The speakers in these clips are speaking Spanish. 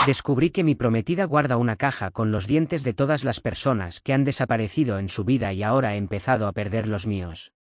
Descubrí que mi prometida guarda una caja con los dientes de todas las personas que han desaparecido en su vida y ahora he empezado a perder los míos.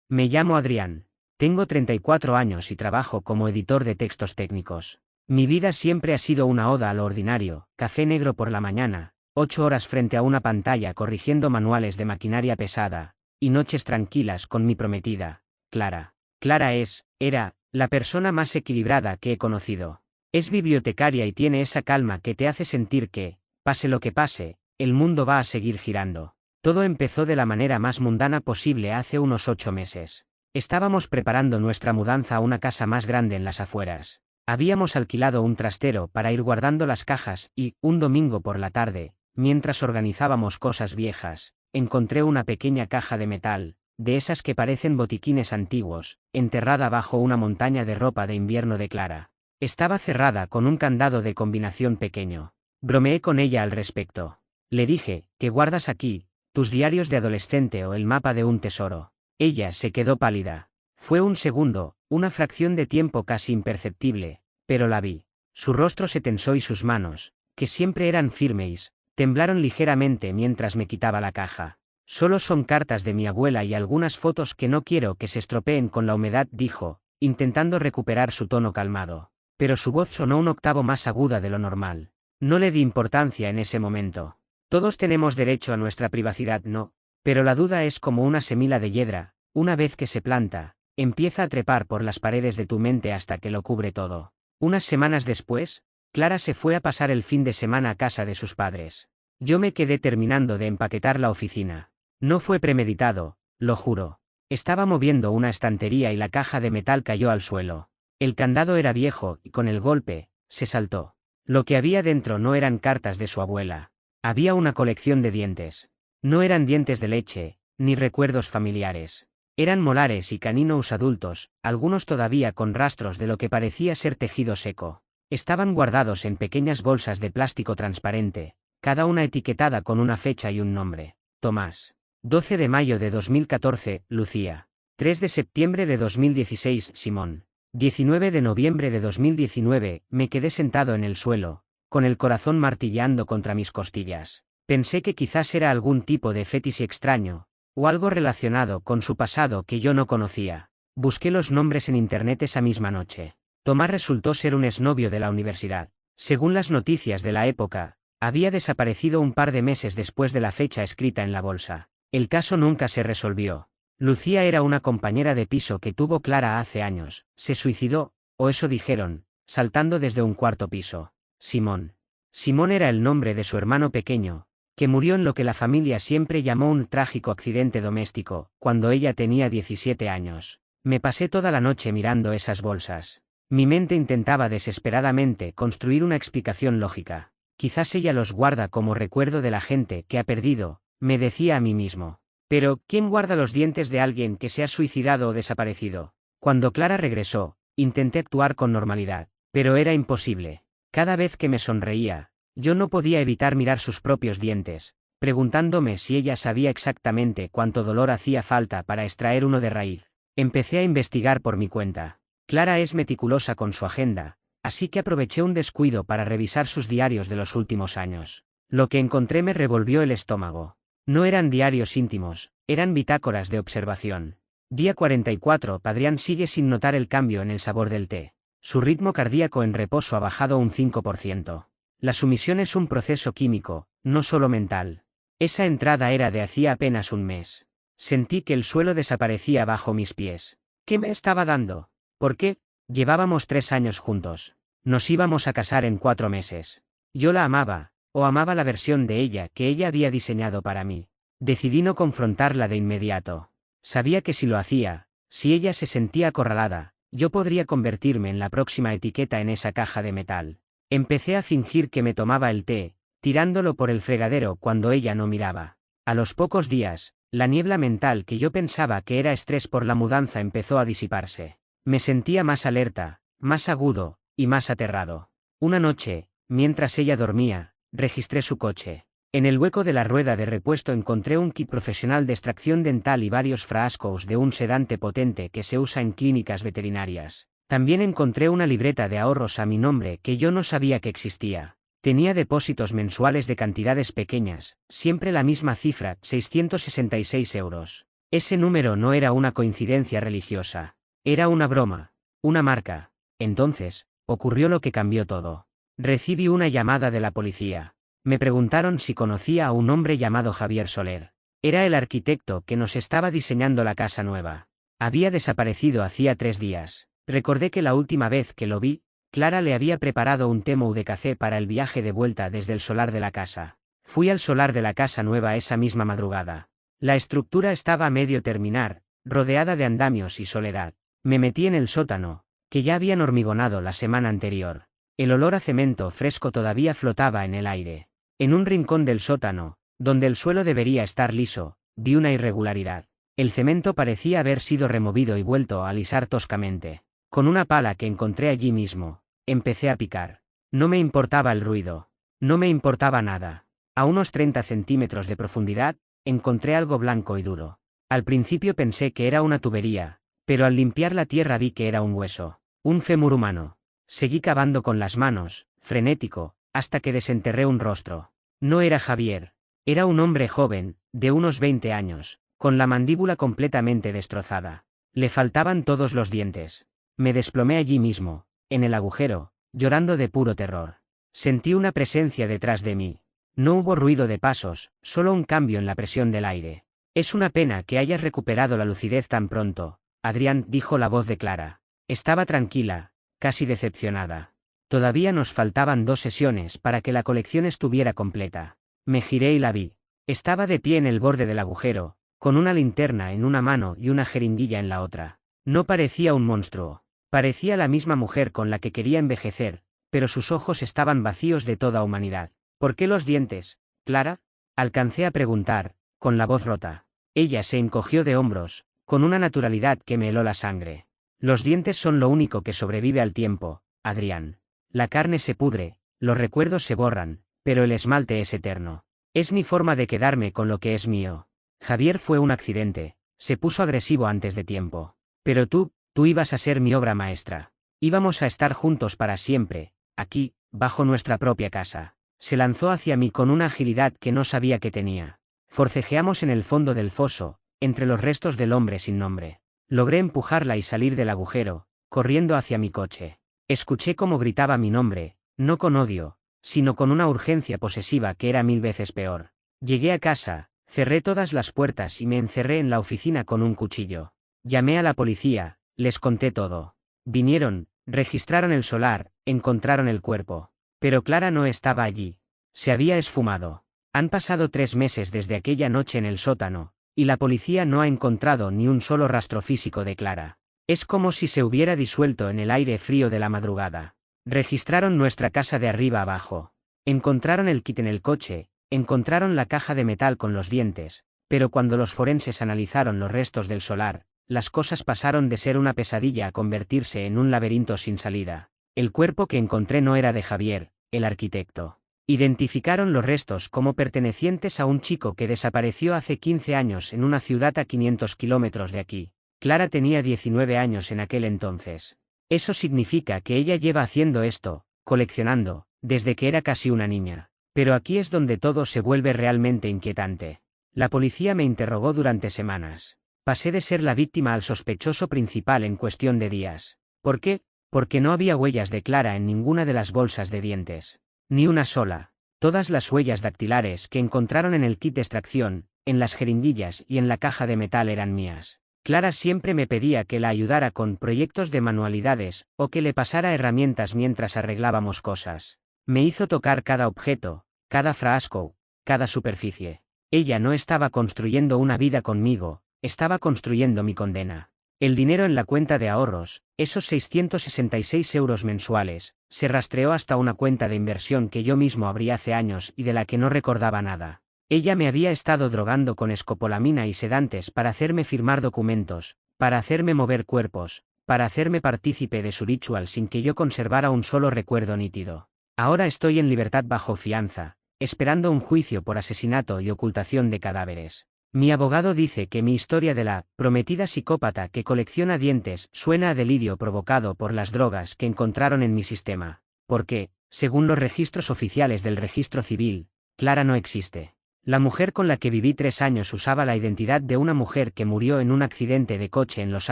Me llamo Adrián. Tengo 34 años y trabajo como editor de textos técnicos. Mi vida siempre ha sido una oda a lo ordinario: café negro por la mañana, 8 horas frente a una pantalla corrigiendo manuales de maquinaria pesada, y noches tranquilas con mi prometida, Clara. Clara era, la persona más equilibrada que he conocido. Es bibliotecaria y tiene esa calma que te hace sentir que, pase lo que pase, el mundo va a seguir girando. Todo empezó de la manera más mundana posible hace unos 8 meses. Estábamos preparando nuestra mudanza a una casa más grande en las afueras. Habíamos alquilado un trastero para ir guardando las cajas y, un domingo por la tarde, mientras organizábamos cosas viejas, encontré una pequeña caja de metal, de esas que parecen botiquines antiguos, enterrada bajo una montaña de ropa de invierno de Clara. Estaba cerrada con un candado de combinación pequeño. Bromeé con ella al respecto. Le dije: ¿qué guardas aquí? ¿Tus diarios de adolescente o el mapa de un tesoro? Ella se quedó pálida. Fue un segundo, una fracción de tiempo casi imperceptible, pero la vi. Su rostro se tensó y sus manos, que siempre eran firmes, temblaron ligeramente mientras me quitaba la caja. Solo son cartas de mi abuela y algunas fotos que no quiero que se estropeen con la humedad, dijo, intentando recuperar su tono calmado. Pero su voz sonó un octavo más aguda de lo normal. No le di importancia en ese momento. Todos tenemos derecho a nuestra privacidad, ¿no? Pero la duda es como una semilla de hiedra: una vez que se planta, empieza a trepar por las paredes de tu mente hasta que lo cubre todo. Unas semanas después, Clara se fue a pasar el fin de semana a casa de sus padres. Yo me quedé terminando de empaquetar la oficina. No fue premeditado, lo juro. Estaba moviendo una estantería y la caja de metal cayó al suelo. El candado era viejo y con el golpe, se saltó. Lo que había dentro no eran cartas de su abuela. Había una colección de dientes. No eran dientes de leche, ni recuerdos familiares. Eran molares y caninos adultos, algunos todavía con rastros de lo que parecía ser tejido seco. Estaban guardados en pequeñas bolsas de plástico transparente, cada una etiquetada con una fecha y un nombre. Tomás. 12 de mayo de 2014, Lucía. 3 de septiembre de 2016, Simón. 19 de noviembre de 2019, me quedé sentado en el suelo, con el corazón martillando contra mis costillas. Pensé que quizás era algún tipo de fetiche extraño, o algo relacionado con su pasado que yo no conocía. Busqué los nombres en internet esa misma noche. Tomás resultó ser un exnovio de la universidad. Según las noticias de la época, había desaparecido un par de meses después de la fecha escrita en la bolsa. El caso nunca se resolvió. Lucía era una compañera de piso que tuvo Clara hace años. Se suicidó, o eso dijeron, saltando desde un cuarto piso. Simón. Simón era el nombre de su hermano pequeño, que murió en lo que la familia siempre llamó un trágico accidente doméstico, cuando ella tenía 17 años. Me pasé toda la noche mirando esas bolsas. Mi mente intentaba desesperadamente construir una explicación lógica. Quizás ella los guarda como recuerdo de la gente que ha perdido, me decía a mí mismo. Pero, ¿quién guarda los dientes de alguien que se ha suicidado o desaparecido? Cuando Clara regresó, intenté actuar con normalidad, pero era imposible. Cada vez que me sonreía, yo no podía evitar mirar sus propios dientes, preguntándome si ella sabía exactamente cuánto dolor hacía falta para extraer uno de raíz. Empecé a investigar por mi cuenta. Clara es meticulosa con su agenda, así que aproveché un descuido para revisar sus diarios de los últimos años. Lo que encontré me revolvió el estómago. No eran diarios íntimos, eran bitácoras de observación. Día 44. Adrián sigue sin notar el cambio en el sabor del té. Su ritmo cardíaco en reposo ha bajado un 5%. La sumisión es un proceso químico, no solo mental. Esa entrada era de hacía apenas un mes. Sentí que el suelo desaparecía bajo mis pies. ¿Qué me estaba dando? ¿Por qué? Llevábamos 3 años juntos. Nos íbamos a casar en 4 meses. Yo la amaba, o amaba la versión de ella que ella había diseñado para mí. Decidí no confrontarla de inmediato. Sabía que si lo hacía, si ella se sentía acorralada, yo podría convertirme en la próxima etiqueta en esa caja de metal. Empecé a fingir que me tomaba el té, tirándolo por el fregadero cuando ella no miraba. A los pocos días, la niebla mental que yo pensaba que era estrés por la mudanza empezó a disiparse. Me sentía más alerta, más agudo, y más aterrado. Una noche, mientras ella dormía, registré su coche. En el hueco de la rueda de repuesto encontré un kit profesional de extracción dental y varios frascos de un sedante potente que se usa en clínicas veterinarias. También encontré una libreta de ahorros a mi nombre que yo no sabía que existía. Tenía depósitos mensuales de cantidades pequeñas, siempre la misma cifra, 666 euros. Ese número no era una coincidencia religiosa. Era una broma. Una marca. Entonces, ocurrió lo que cambió todo. Recibí una llamada de la policía. Me preguntaron si conocía a un hombre llamado Javier Soler. Era el arquitecto que nos estaba diseñando la casa nueva. Había desaparecido hacía 3 días. Recordé que la última vez que lo vi, Clara le había preparado un temo de café para el viaje de vuelta desde el solar de la casa. Fui al solar de la casa nueva esa misma madrugada. La estructura estaba a medio terminar, rodeada de andamios y soledad. Me metí en el sótano, que ya habían hormigonado la semana anterior. El olor a cemento fresco todavía flotaba en el aire. En un rincón del sótano, donde el suelo debería estar liso, vi una irregularidad. El cemento parecía haber sido removido y vuelto a alisar toscamente. Con una pala que encontré allí mismo, empecé a picar. No me importaba el ruido. No me importaba nada. A unos 30 centímetros de profundidad, encontré algo blanco y duro. Al principio pensé que era una tubería, pero al limpiar la tierra vi que era un hueso. Un fémur humano. Seguí cavando con las manos, frenético, hasta que desenterré un rostro. No era Javier. Era un hombre joven, de unos 20 años, con la mandíbula completamente destrozada. Le faltaban todos los dientes. Me desplomé allí mismo, en el agujero, llorando de puro terror. Sentí una presencia detrás de mí. No hubo ruido de pasos, solo un cambio en la presión del aire. Es una pena que hayas recuperado la lucidez tan pronto, Adrián, dijo la voz de Clara. Estaba tranquila, casi decepcionada. Todavía nos faltaban 2 sesiones para que la colección estuviera completa. Me giré y la vi. Estaba de pie en el borde del agujero, con una linterna en una mano y una jeringuilla en la otra. No parecía un monstruo. Parecía la misma mujer con la que quería envejecer, pero sus ojos estaban vacíos de toda humanidad. ¿Por qué los dientes, Clara? Alcancé a preguntar, con la voz rota. Ella se encogió de hombros, con una naturalidad que me heló la sangre. Los dientes son lo único que sobrevive al tiempo, Adrián. La carne se pudre, los recuerdos se borran, pero el esmalte es eterno. Es mi forma de quedarme con lo que es mío. Javier fue un accidente, se puso agresivo antes de tiempo. Pero tú ibas a ser mi obra maestra. Íbamos a estar juntos para siempre, aquí, bajo nuestra propia casa. Se lanzó hacia mí con una agilidad que no sabía que tenía. Forcejeamos en el fondo del foso, entre los restos del hombre sin nombre. Logré empujarla y salir del agujero, corriendo hacia mi coche. Escuché cómo gritaba mi nombre, no con odio, sino con una urgencia posesiva que era 1000 veces peor. Llegué a casa, cerré todas las puertas y me encerré en la oficina con un cuchillo. Llamé a la policía, les conté todo. Vinieron, registraron el solar, encontraron el cuerpo. Pero Clara no estaba allí. Se había esfumado. Han pasado 3 meses desde aquella noche en el sótano, y la policía no ha encontrado ni un solo rastro físico de Clara. Es como si se hubiera disuelto en el aire frío de la madrugada. Registraron nuestra casa de arriba abajo. Encontraron el kit en el coche, encontraron la caja de metal con los dientes, pero cuando los forenses analizaron los restos del solar, las cosas pasaron de ser una pesadilla a convertirse en un laberinto sin salida. El cuerpo que encontré no era de Javier, el arquitecto. Identificaron los restos como pertenecientes a un chico que desapareció hace 15 años en una ciudad a 500 kilómetros de aquí. Clara tenía 19 años en aquel entonces. Eso significa que ella lleva haciendo esto, coleccionando, desde que era casi una niña. Pero aquí es donde todo se vuelve realmente inquietante. La policía me interrogó durante semanas. Pasé de ser la víctima al sospechoso principal en cuestión de días. ¿Por qué? Porque no había huellas de Clara en ninguna de las bolsas de dientes. Ni una sola. Todas las huellas dactilares que encontraron en el kit de extracción, en las jeringuillas y en la caja de metal eran mías. Clara siempre me pedía que la ayudara con proyectos de manualidades, o que le pasara herramientas mientras arreglábamos cosas. Me hizo tocar cada objeto, cada frasco, cada superficie. Ella no estaba construyendo una vida conmigo, estaba construyendo mi condena. El dinero en la cuenta de ahorros, esos 666 euros mensuales, se rastreó hasta una cuenta de inversión que yo mismo abrí hace años y de la que no recordaba nada. Ella me había estado drogando con escopolamina y sedantes para hacerme firmar documentos, para hacerme mover cuerpos, para hacerme partícipe de su ritual sin que yo conservara un solo recuerdo nítido. Ahora estoy en libertad bajo fianza, esperando un juicio por asesinato y ocultación de cadáveres. Mi abogado dice que mi historia de la prometida psicópata que colecciona dientes suena a delirio provocado por las drogas que encontraron en mi sistema, porque, según los registros oficiales del registro civil, Clara no existe. La mujer con la que viví 3 años usaba la identidad de una mujer que murió en un accidente de coche en los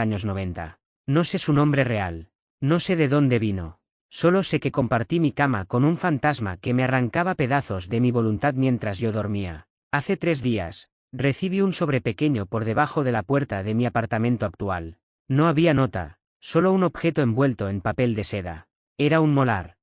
años 90. No sé su nombre real. No sé de dónde vino. Solo sé que compartí mi cama con un fantasma que me arrancaba pedazos de mi voluntad mientras yo dormía. Hace 3 días, recibí un sobre pequeño por debajo de la puerta de mi apartamento actual. No había nota, solo un objeto envuelto en papel de seda. Era un molar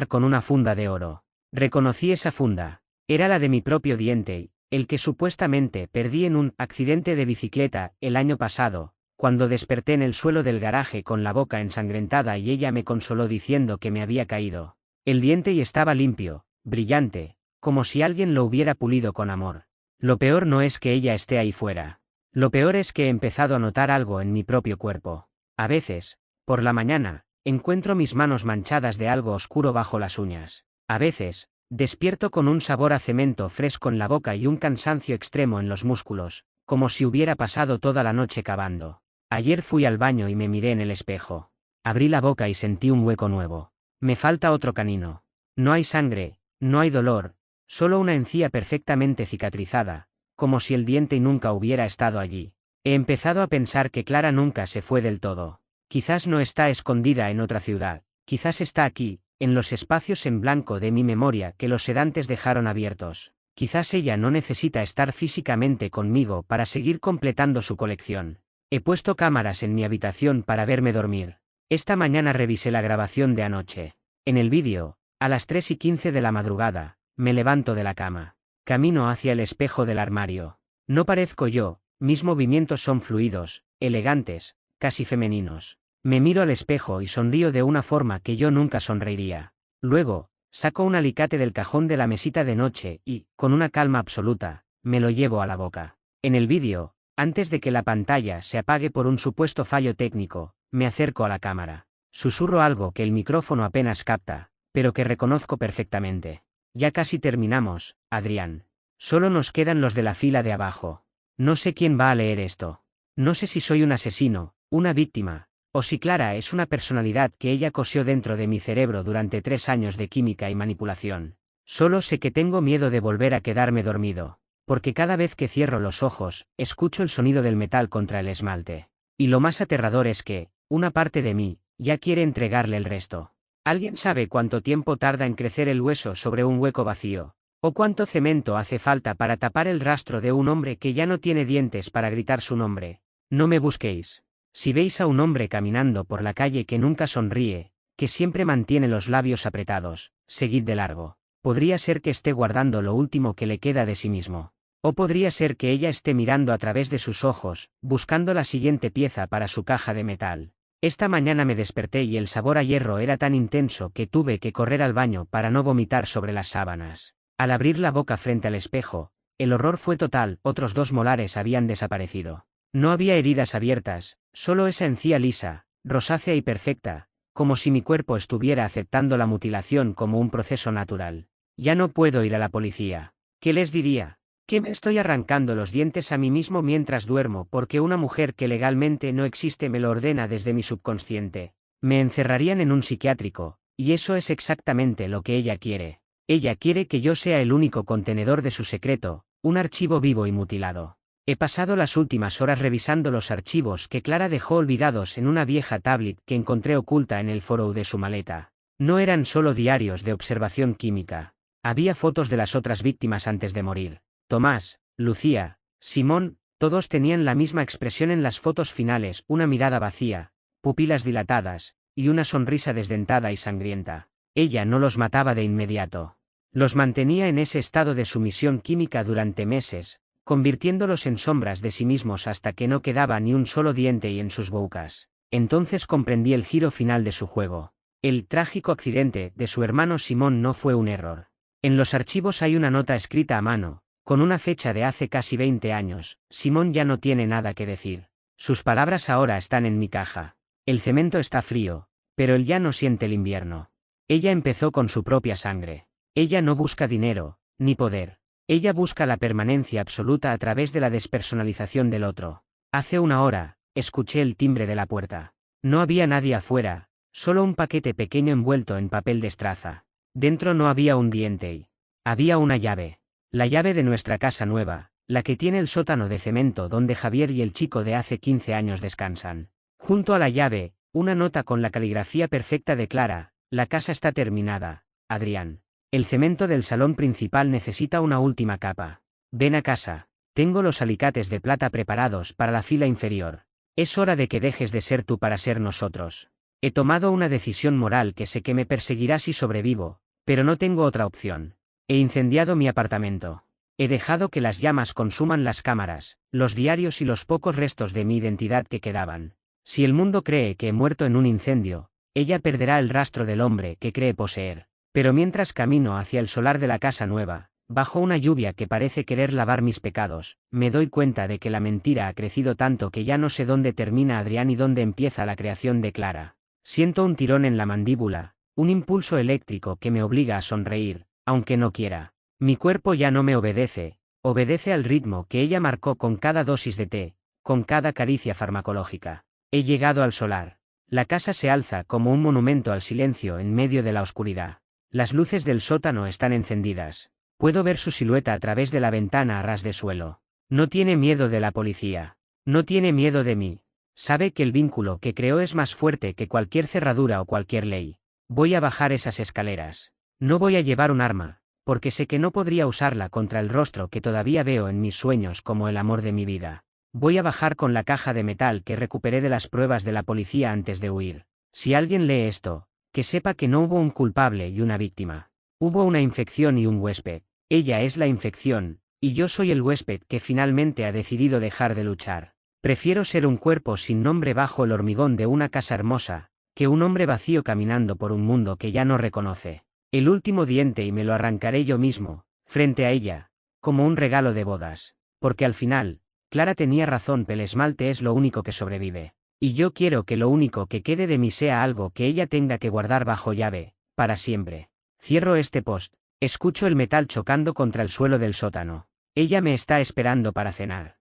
con una funda de oro. Reconocí esa funda. Era la de mi propio diente, el que supuestamente perdí en un accidente de bicicleta el año pasado, cuando desperté en el suelo del garaje con la boca ensangrentada y ella me consoló diciendo que me había caído. El diente y estaba limpio, brillante, como si alguien lo hubiera pulido con amor. Lo peor no es que ella esté ahí fuera. Lo peor es que he empezado a notar algo en mi propio cuerpo. A veces, por la mañana, encuentro mis manos manchadas de algo oscuro bajo las uñas. A veces, despierto con un sabor a cemento fresco en la boca y un cansancio extremo en los músculos, como si hubiera pasado toda la noche cavando. Ayer fui al baño y me miré en el espejo. Abrí la boca y sentí un hueco nuevo. Me falta otro canino. No hay sangre, no hay dolor, solo una encía perfectamente cicatrizada, como si el diente nunca hubiera estado allí. He empezado a pensar que Clara nunca se fue del todo. Quizás no está escondida en otra ciudad, quizás está aquí, en los espacios en blanco de mi memoria que los sedantes dejaron abiertos. Quizás ella no necesita estar físicamente conmigo para seguir completando su colección. He puesto cámaras en mi habitación para verme dormir. Esta mañana revisé la grabación de anoche. En el vídeo, a las 3:15 de la madrugada, me levanto de la cama. Camino hacia el espejo del armario. No parezco yo, mis movimientos son fluidos, elegantes, casi femeninos. Me miro al espejo y sonrío de una forma que yo nunca sonreiría. Luego, saco un alicate del cajón de la mesita de noche y, con una calma absoluta, me lo llevo a la boca. En el vídeo, antes de que la pantalla se apague por un supuesto fallo técnico, me acerco a la cámara. Susurro algo que el micrófono apenas capta, pero que reconozco perfectamente. Ya casi terminamos, Adrián. Solo nos quedan los de la fila de abajo. No sé quién va a leer esto. No sé si soy un asesino, una víctima, o si Clara es una personalidad que ella cosió dentro de mi cerebro durante 3 años de química y manipulación. Solo sé que tengo miedo de volver a quedarme dormido, porque cada vez que cierro los ojos, escucho el sonido del metal contra el esmalte. Y lo más aterrador es que, una parte de mí, ya quiere entregarle el resto. ¿Alguien sabe cuánto tiempo tarda en crecer el hueso sobre un hueco vacío? ¿O cuánto cemento hace falta para tapar el rastro de un hombre que ya no tiene dientes para gritar su nombre? No me busquéis. Si veis a un hombre caminando por la calle que nunca sonríe, que siempre mantiene los labios apretados, seguid de largo. Podría ser que esté guardando lo último que le queda de sí mismo. O podría ser que ella esté mirando a través de sus ojos, buscando la siguiente pieza para su caja de metal. Esta mañana me desperté y el sabor a hierro era tan intenso que tuve que correr al baño para no vomitar sobre las sábanas. Al abrir la boca frente al espejo, el horror fue total, otros 2 molares habían desaparecido. No había heridas abiertas, solo esa encía lisa, rosácea y perfecta, como si mi cuerpo estuviera aceptando la mutilación como un proceso natural. Ya no puedo ir a la policía. ¿Qué les diría? ¿Que me estoy arrancando los dientes a mí mismo mientras duermo porque una mujer que legalmente no existe me lo ordena desde mi subconsciente? Me encerrarían en un psiquiátrico, y eso es exactamente lo que ella quiere. Ella quiere que yo sea el único contenedor de su secreto, un archivo vivo y mutilado. He pasado las últimas horas revisando los archivos que Clara dejó olvidados en una vieja tablet que encontré oculta en el foro de su maleta. No eran solo diarios de observación química. Había fotos de las otras víctimas antes de morir. Tomás, Lucía, Simón, todos tenían la misma expresión en las fotos finales, una mirada vacía, pupilas dilatadas, y una sonrisa desdentada y sangrienta. Ella no los mataba de inmediato. Los mantenía en ese estado de sumisión química durante meses, convirtiéndolos en sombras de sí mismos hasta que no quedaba ni un solo diente y en sus bocas. Entonces comprendí el giro final de su juego. El trágico accidente de su hermano Simón no fue un error. En los archivos hay una nota escrita a mano, con una fecha de hace casi 20 años, Simón ya no tiene nada que decir. Sus palabras ahora están en mi caja. El cemento está frío, pero él ya no siente el invierno. Ella empezó con su propia sangre. Ella no busca dinero, ni poder. Ella busca la permanencia absoluta a través de la despersonalización del otro. Hace una hora, escuché el timbre de la puerta. No había nadie afuera, solo un paquete pequeño envuelto en papel de estraza. Dentro no había un diente. Había una llave. La llave de nuestra casa nueva, la que tiene el sótano de cemento donde Javier y el chico de hace 15 años descansan. Junto a la llave, una nota con la caligrafía perfecta de Clara: la casa está terminada, Adrián. El cemento del salón principal necesita una última capa. Ven a casa. Tengo los alicates de plata preparados para la fila inferior. Es hora de que dejes de ser tú para ser nosotros. He tomado una decisión moral que sé que me perseguirá si sobrevivo, pero no tengo otra opción. He incendiado mi apartamento. He dejado que las llamas consuman las cámaras, los diarios y los pocos restos de mi identidad que quedaban. Si el mundo cree que he muerto en un incendio, ella perderá el rastro del hombre que cree poseer. Pero mientras camino hacia el solar de la casa nueva, bajo una lluvia que parece querer lavar mis pecados, me doy cuenta de que la mentira ha crecido tanto que ya no sé dónde termina Adrián y dónde empieza la creación de Clara. Siento un tirón en la mandíbula, un impulso eléctrico que me obliga a sonreír, aunque no quiera. Mi cuerpo ya no me obedece, obedece al ritmo que ella marcó con cada dosis de té, con cada caricia farmacológica. He llegado al solar. La casa se alza como un monumento al silencio en medio de la oscuridad. Las luces del sótano están encendidas. Puedo ver su silueta a través de la ventana a ras de suelo. No tiene miedo de la policía. No tiene miedo de mí. Sabe que el vínculo que creó es más fuerte que cualquier cerradura o cualquier ley. Voy a bajar esas escaleras. No voy a llevar un arma, porque sé que no podría usarla contra el rostro que todavía veo en mis sueños como el amor de mi vida. Voy a bajar con la caja de metal que recuperé de las pruebas de la policía antes de huir. Si alguien lee esto, que sepa que no hubo un culpable y una víctima. Hubo una infección y un huésped. Ella es la infección, y yo soy el huésped que finalmente ha decidido dejar de luchar. Prefiero ser un cuerpo sin nombre bajo el hormigón de una casa hermosa, que un hombre vacío caminando por un mundo que ya no reconoce. El último diente y me lo arrancaré yo mismo, frente a ella, como un regalo de bodas. Porque al final, Clara tenía razón, el esmalte es lo único que sobrevive. Y yo quiero que lo único que quede de mí sea algo que ella tenga que guardar bajo llave, para siempre. Cierro este post. Escucho el metal chocando contra el suelo del sótano. Ella me está esperando para cenar.